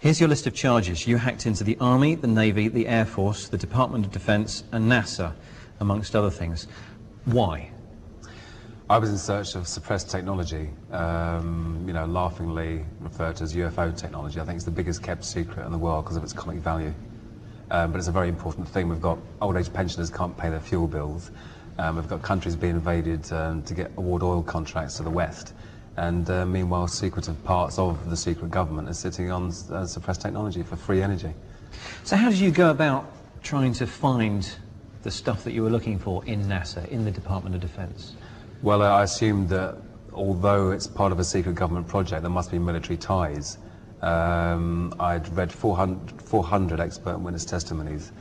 Here's your list of charges. You hacked into the Army, the Navy, the Air Force, the Department of Defense and NASA, amongst other things. Why? I was in search of suppressed technology, laughingly referred to as UFO technology. I think it's the biggest kept secret in the world because of its comic value. But it's a very important thing. We've got old age pensioners can't pay their fuel bills. We've got countries being invaded to get award oil contracts to the West. And meanwhile, secretive parts of the secret government are sitting on suppressed technology for free energy. So how did you go about trying to find the stuff that you were looking for in NASA, in the Department of Defense? Well, I assumed that although it's part of a secret government project, there must be military ties. I'd read 400 expert witness testimonies,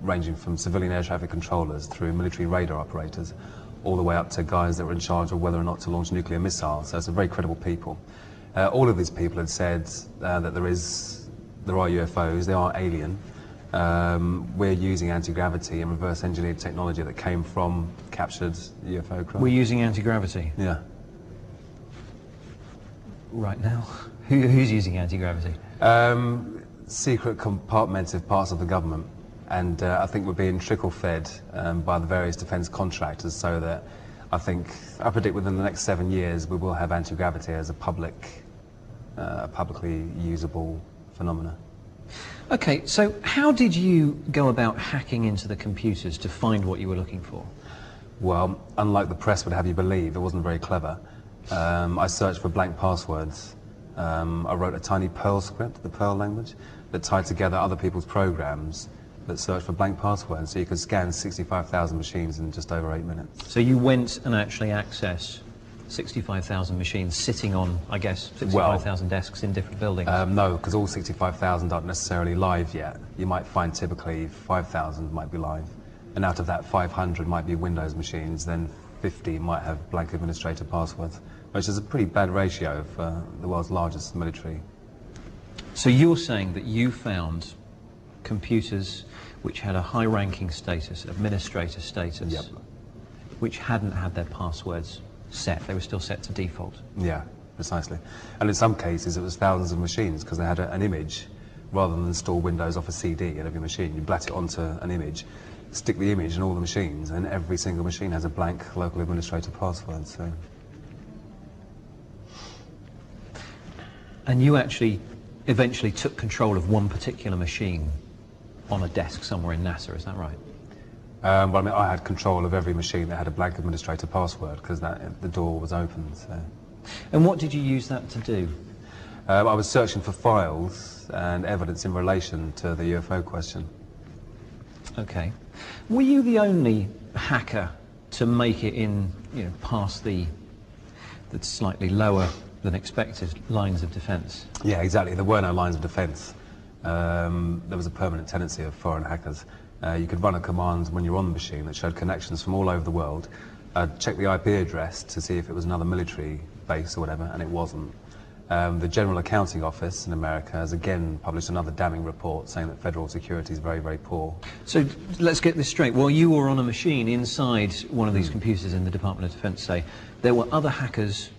ranging from civilian air traffic controllers through military radar operators, all the way up to guys that were in charge of whether or not to launch nuclear missiles. So it's very credible people. All of these people had said that there are UFOs, they are alien. We're using anti-gravity and reverse engineered technology that came from captured UFO craft. We're using anti-gravity? Yeah. Right now? Who's using anti-gravity? Secret compartmented parts of the government. And I think we're being trickle-fed by the various defence contractors, so that I predict within the next 7 years we will have anti-gravity as a publicly usable phenomena. Okay, so how did you go about hacking into the computers to find what you were looking for? Well, unlike the press would have you believe, it wasn't very clever. I searched for blank passwords. I wrote a tiny Perl script, the Perl language, that tied together other people's programs that searched for blank passwords, so you could scan 65,000 machines in just over 8 minutes. So you went and actually accessed 65,000 machines sitting on, I guess, 65,000 desks in different buildings? No, because all 65,000 aren't necessarily live yet. You might find typically 5,000 might be live, and out of that 500 might be Windows machines, then 50 might have blank administrator passwords, which is a pretty bad ratio for the world's largest military. So you're saying that you found computers which had a high-ranking status, administrator status, yep, which hadn't had their passwords set, they were still set to default? Yeah, precisely. And in some cases it was thousands of machines, because they had an image. Rather than install Windows off a CD in every machine, you blat it onto an image, stick the image in all the machines, and every single machine has a blank local administrator password. So. And you actually eventually took control of one particular machine on a desk somewhere in NASA, is that right? Well, I mean, I had control of every machine that had a blank administrator password, because the door was open. So. And what did you use that to do? I was searching for files and evidence in relation to the UFO question. Okay. Were you the only hacker to make it in, past the slightly lower than expected lines of defence? Yeah, exactly. There were no lines of defence. There was a permanent tendency of foreign hackers. You could run a command when you're on the machine that showed connections from all over the world. Check the IP address to see if it was another military base or whatever, and it wasn't. The General Accounting Office in America has again published another damning report saying that federal security is very, very poor. So let's get this straight. While you were on a machine inside one of these computers in the Department of Defense, say, there were other hackers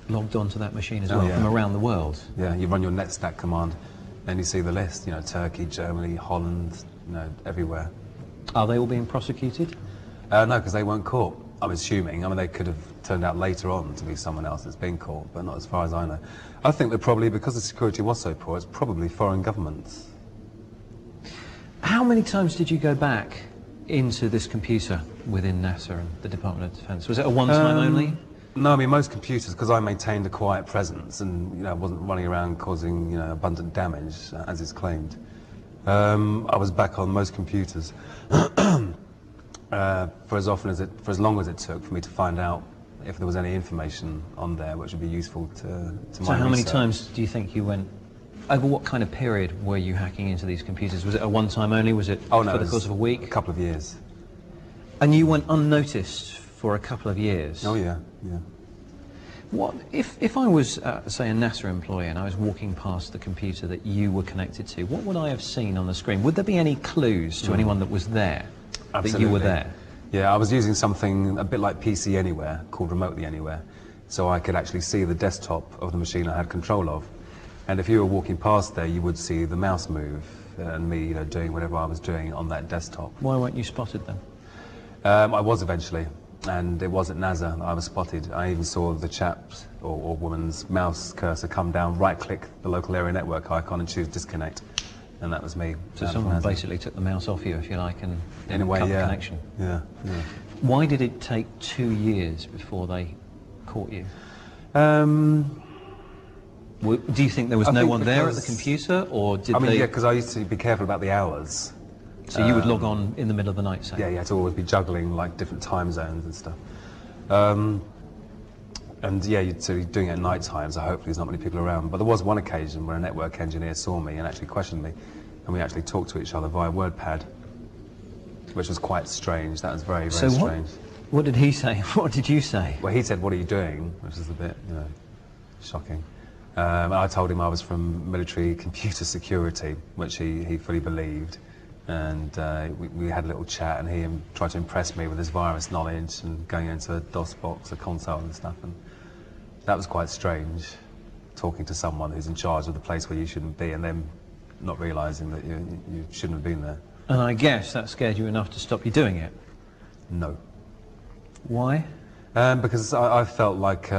logged onto that machine as well, from around the world? Yeah, you run your NetStack command and you see the list, Turkey, Germany, Holland, everywhere. Are they all being prosecuted? No, because they weren't caught. I'm assuming. I mean, they could have turned out later on to be someone else that's been caught, but not as far as I know. I think that probably, because the security was so poor, it's probably foreign governments. How many times did you go back into this computer within NASA and the Department of Defense? Was it a one-time only? No, I mean, most computers, because I maintained a quiet presence and, wasn't running around causing, abundant damage, as is claimed. I was back on most computers. For as long as it took for me to find out if there was any information on there which would be useful to my research. So how many times do you think you went, over what kind of period were you hacking into these computers? Was it a one-time only? Was it for the course of a week? A couple of years. And you went unnoticed for a couple of years? Oh yeah, yeah. What, if I was, say, a NASA employee and I was walking past the computer that you were connected to, what would I have seen on the screen? Would there be any clues to anyone that was there? Absolutely. That you were there? Yeah, I was using something a bit like PC Anywhere, called Remotely Anywhere, so I could actually see the desktop of the machine I had control of. And if you were walking past there, you would see the mouse move and me, you know, doing whatever I was doing on that desktop. Why weren't you spotted then? I was eventually, and it was at NASA that I was spotted. I even saw the chap's or woman's mouse cursor come down, right-click the local area network icon and choose disconnect, and that was me. So someone basically took the mouse off you, if you like, and in a way, cut the yeah. connection. Yeah, yeah. Why did it take 2 years before they caught you? Do you think there was no one there at the computer, or did they... yeah, because I used to be careful about the hours. So you would log on in the middle of the night, say? Yeah, you had to always be juggling like different time zones and stuff. And yeah, so you're doing it at night time, so hopefully there's not many people around. But there was one occasion where a network engineer saw me and actually questioned me, and we actually talked to each other via WordPad, which was quite strange. That was very, very strange. What did he say? What did you say? Well, he said, "What are you doing?" Which is a bit, you know, shocking. And I told him I was from military computer security, which he fully believed. And we had a little chat, and he tried to impress me with his virus knowledge and going into a DOS box, a console and stuff. And that was quite strange, talking to someone who's in charge of the place where you shouldn't be, and then not realising that you shouldn't have been there. And I guess that scared you enough to stop you doing it? No. Why? Because I felt like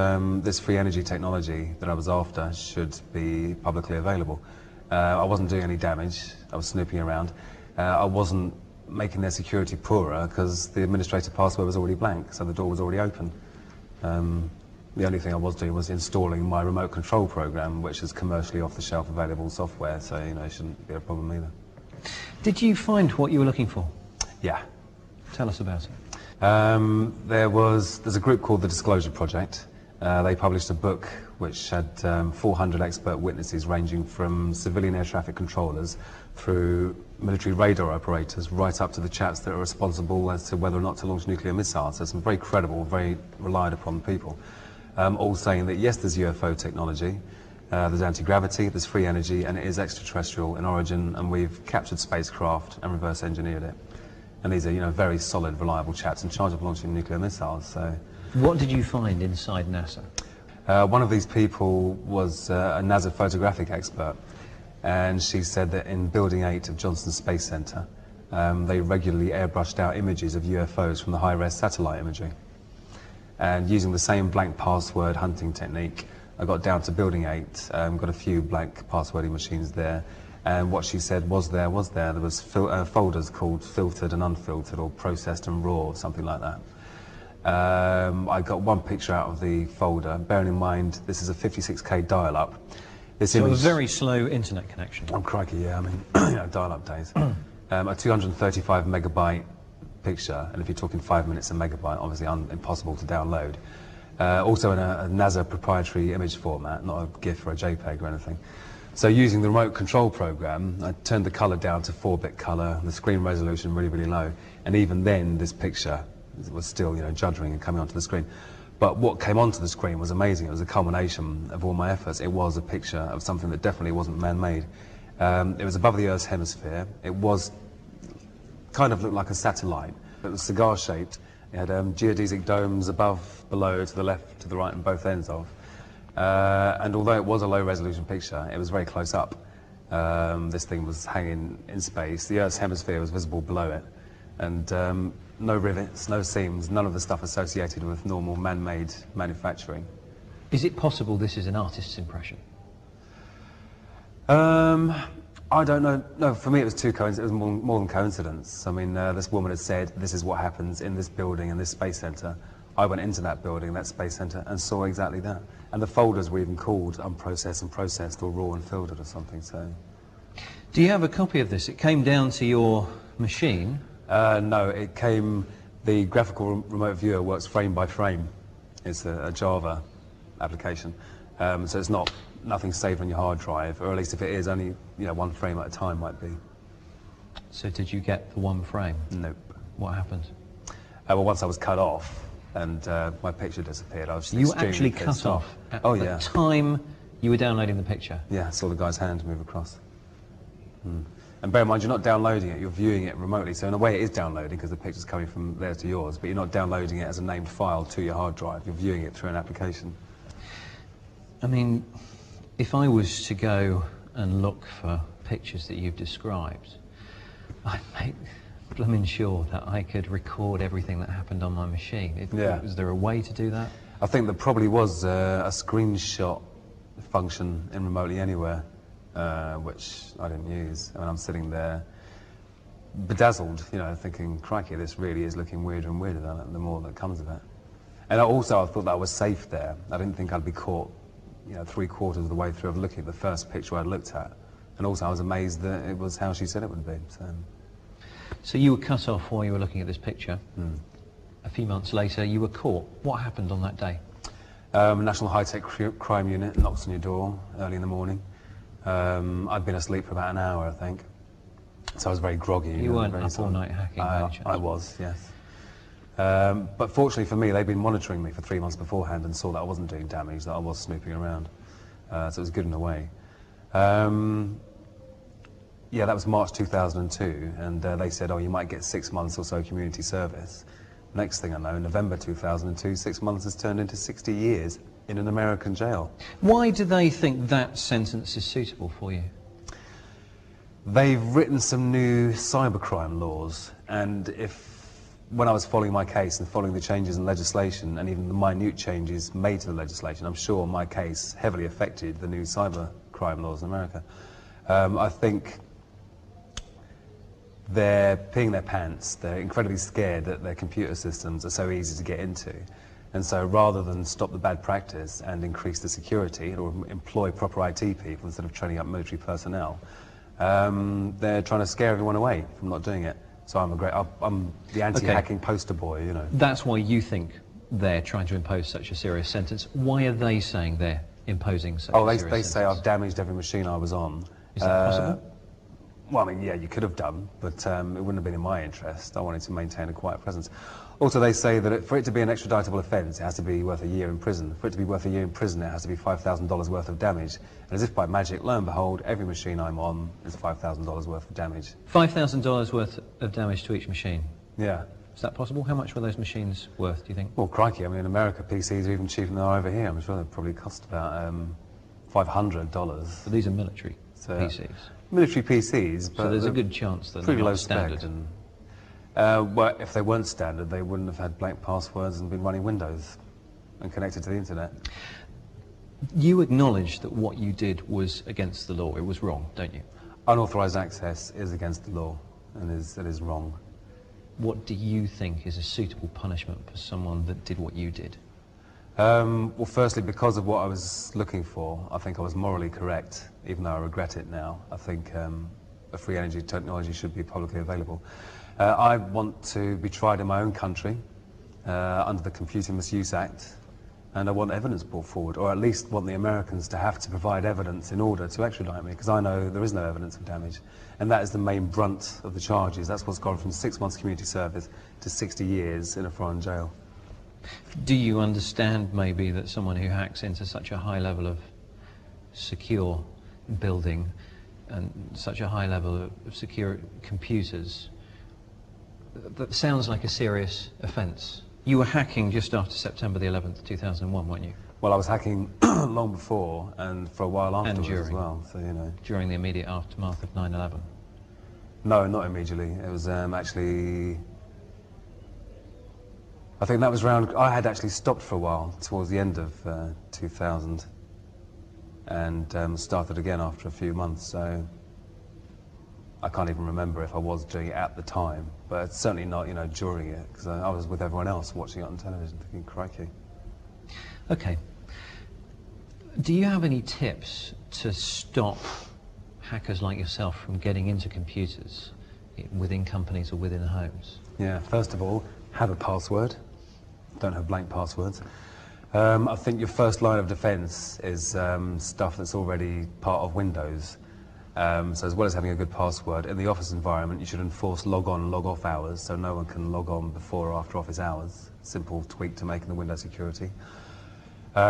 this free energy technology that I was after should be publicly available. I wasn't doing any damage. I was snooping around. I wasn't making their security poorer because the administrator password was already blank, so the door was already open. The only thing I was doing was installing my remote control program, which is commercially off-the-shelf available software, so you know, it shouldn't be a problem either. Did you find what you were looking for? Yeah. Tell us about it. There's a group called the Disclosure Project. They published a book which had 400 expert witnesses ranging from civilian air traffic controllers through military radar operators right up to the chaps that are responsible as to whether or not to launch nuclear missiles. So some very credible, very relied upon people, all saying that yes, there's UFO technology, there's anti-gravity, there's free energy, and it is extraterrestrial in origin, and we've captured spacecraft and reverse engineered it. And these are, you know, very solid, reliable chaps in charge of launching nuclear missiles. So, what did you find inside NASA? One of these people was a NASA photographic expert, and she said that in Building 8 of Johnson Space Center, they regularly airbrushed out images of UFOs from the high-res satellite imagery. And using the same blank password hunting technique, I got down to Building 8, got a few blank passwording machines there, and what she said was there. There was folders called filtered and unfiltered, or processed and raw, or something like that. I got one picture out of the folder, bearing in mind this is a 56K dial-up. So a very slow internet connection. Oh crikey, yeah, I mean, you know, dial-up days. A 235 megabyte picture, and if you're talking 5 minutes a megabyte, obviously impossible to download. Also in a NASA proprietary image format, not a GIF or a JPEG or anything. So using the remote control program, I turned the colour down to 4-bit colour, the screen resolution really, really low, and even then this picture was still, you know, juddering and coming onto the screen. But what came onto the screen was amazing. It was a culmination of all my efforts. It was a picture of something that definitely wasn't man-made. It was above the Earth's hemisphere. It was kind of looked like a satellite. It was cigar-shaped. It had geodesic domes above, below, to the left, to the right, and both ends of. And although it was a low-resolution picture, it was very close up. This thing was hanging in space. The Earth's hemisphere was visible below it. And no rivets, no seams, none of the stuff associated with normal man-made manufacturing. Is it possible this is an artist's impression? I don't know. No, for me it was it was more than coincidence. I mean, this woman had said, this is what happens in this building, in this space center. I went into that building, that space center, and saw exactly that. And the folders were even called unprocessed and processed, or raw and filtered or something, so. Do you have a copy of this? It came down to your machine? No, it came, the graphical remote viewer works frame by frame. It's a Java application. So it's nothing saved on your hard drive, or at least if it is, only, you know, one frame at a time might be. So did you get the one frame? Nope. What happened? Well, once I was cut off and my picture disappeared, I was You were actually cut off at the time you were downloading the picture? Yeah, I saw the guy's hand move across. And bear in mind, you're not downloading it, you're viewing it remotely. So in a way it is downloading because the picture's coming from there to yours, but you're not downloading it as a named file to your hard drive. You're viewing it through an application. I mean, If I was to go and look for pictures that you've described, I'd make blooming sure that I could record everything that happened on my machine. Was there a way to do that? I think there probably was a screenshot function in Remotely Anywhere, which I didn't use. I mean, I'm sitting there bedazzled, you know, thinking, crikey, this really is looking weirder and weirder the more that comes of it. And I thought that I was safe there. I didn't think I'd be caught, you know, 3/4 of the way through of looking at the first picture I'd looked at. And also I was amazed that it was how she said it would be. So you were cut off while you were looking at this picture. A few months later, you were caught. What happened on that day? National High-Tech Crime Unit knocks on your door early in the morning. I'd been asleep for about an hour, I think. So I was very groggy. You weren't up all night hacking by any chance? I was, yes. But fortunately for me, they'd been monitoring me for 3 months beforehand and saw that I wasn't doing damage, that I was snooping around. So it was good in a way. Yeah, that was March 2002, and they said, oh, you might get 6 months or so community service. Next thing I know, November 2002, 6 months has turned into 60 years in an American jail. Why do they think that sentence is suitable for you? They've written some new cybercrime laws, and when I was following my case and following the changes in legislation and even the minute changes made to the legislation, I'm sure my case heavily affected the new cybercrime laws in America. I think they're peeing their pants. They're incredibly scared that their computer systems are so easy to get into. And so rather than stop the bad practice and increase the security or employ proper IT people instead of training up military personnel, they're trying to scare everyone away from not doing it. So I'm the anti-hacking poster boy, you know. That's why you think they're trying to impose such a serious sentence. Why are they saying they're imposing such a serious sentence? Oh, they say I've damaged every machine I was on. Is that possible? Well, I mean, yeah, you could have done, but it wouldn't have been in my interest. I wanted to maintain a quiet presence. Also, they say that for it to be an extraditable offence, it has to be worth a year in prison. For it to be worth a year in prison, it has to be $5,000 worth of damage. And as if by magic, lo and behold, every machine I'm on is $5,000 worth of damage. $5,000 worth of damage to each machine? Yeah. Is that possible? How much were those machines worth, do you think? Well, crikey, I mean, in America, PCs are even cheaper than they are over here. I'm sure they probably cost about $500. But these are military PCs? Military PCs, but so there's a good chance that they're not standard. Well, if they weren't standard, they wouldn't have had blank passwords and been running Windows and connected to the internet. You acknowledge that what you did was against the law. It was wrong, don't you? Unauthorized access is against the law, and it is wrong. What do you think is a suitable punishment for someone that did what you did? Well, firstly, because of what I was looking for, I think I was morally correct, even though I regret it now. I think a free energy technology should be publicly available. I want to be tried in my own country under the Computer Misuse Act, and I want evidence brought forward, or at least want the Americans to have to provide evidence in order to extradite me, because I know there is no evidence of damage. And that is the main brunt of the charges. That's what's gone from 6 months community service to 60 years in a foreign jail. Do you understand maybe that someone who hacks into such a high level of secure building and such a high level of secure computers, that sounds like a serious offence? You were hacking just after September the 11th, 2001, weren't you? Well, I was hacking long before and for a while afterwards as well, so you know. During the immediate aftermath of 9/11? No, not immediately. It was actually... I think that was around... I had actually stopped for a while towards the end of 2000 and started again after a few months, so I can't even remember if I was doing it at the time, but it's certainly not, you know, during it, because I was with everyone else watching it on television thinking, crikey. Okay. Do you have any tips to stop hackers like yourself from getting into computers within companies or within homes? Yeah, first of all, have a password. Don't have blank passwords. I think your first line of defense is stuff that's already part of Windows. So as well as having a good password, in the office environment you should enforce log on and log off hours, so no one can log on before or after office hours. Simple tweak to make in the Windows security.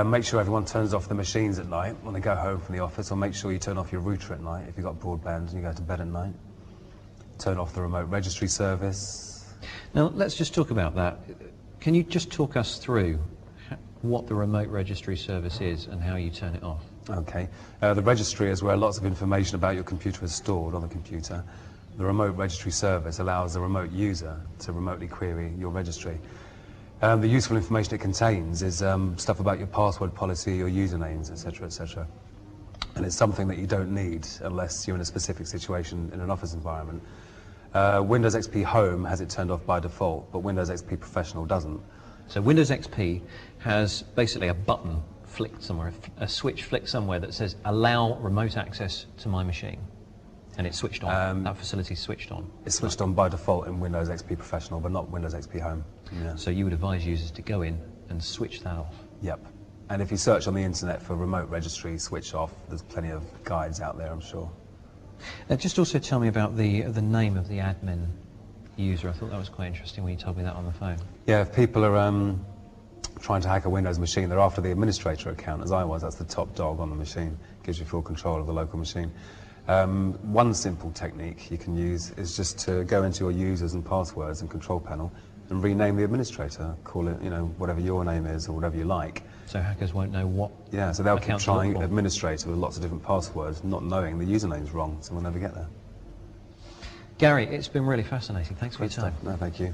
Make sure everyone turns off the machines at night when they go home from the office, or make sure you turn off your router at night if you've got broadband and you go to bed at night. Turn off the remote registry service. Now let's just talk about that. Can you just talk us through what the remote registry service is and how you turn it off? Okay. The registry is where lots of information about your computer is stored on the computer. The remote registry service allows the remote user to remotely query your registry. The useful information it contains is stuff about your password policy, your usernames, etc., etc. And it's something that you don't need unless you're in a specific situation in an office environment. Windows XP Home has it turned off by default, but Windows XP Professional doesn't. So Windows XP has basically a button flicked somewhere, a switch flicked somewhere that says allow remote access to my machine. And it's switched on. That facility's switched on. It's switched on by default in Windows XP Professional, but not Windows XP Home. Yeah. So you would advise users to go in and switch that off? Yep. And if you search on the internet for remote registry switch off, there's plenty of guides out there, I'm sure. Just also tell me about the name of the admin user. I thought that was quite interesting when you told me that on the phone. Yeah, if people are trying to hack a Windows machine, they're after the administrator account, as I was. That's the top dog on the machine. Gives you full control of the local machine. One simple technique you can use is just to go into your users and passwords and control panel and rename the administrator. Call it, you know, whatever your name is or whatever you like. So hackers won't know what. Yeah, so they'll keep trying administrator with lots of different passwords, not knowing the username's wrong, so we'll never get there. Gary, it's been really fascinating. Thanks for your time. No, thank you.